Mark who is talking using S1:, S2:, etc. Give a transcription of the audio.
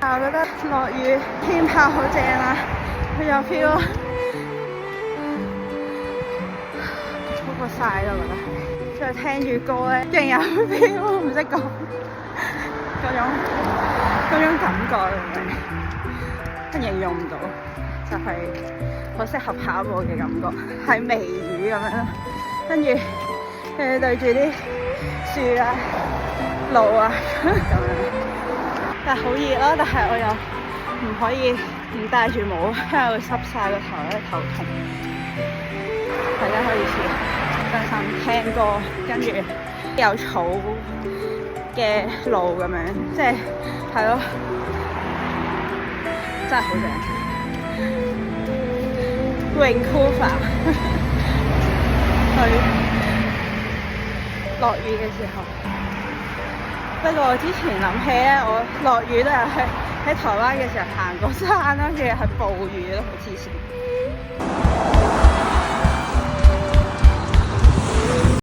S1: 我覺得落雨天拍好正啊，佢有 feel 咯，超過晒咯，我覺得。再聽住歌咧，勁有 feel， 唔識講嗰種感覺咁樣，形容唔到，就係好適合跑步嘅感覺，係微雨咁樣咯，跟住對住啲樹啊、路啊咁樣，但係好熱咯，但係我又唔可以唔戴住帽，因為會濕晒個頭咧，頭痛。大家可以試下聽歌，跟住有草嘅路咁樣，即係係咯，真係好正。Vancouver 去落雨嘅時候，不過我之前諗起咧，我落雨都係喺台灣嘅時候行過山啦，跟住係暴雨咯，好黐線。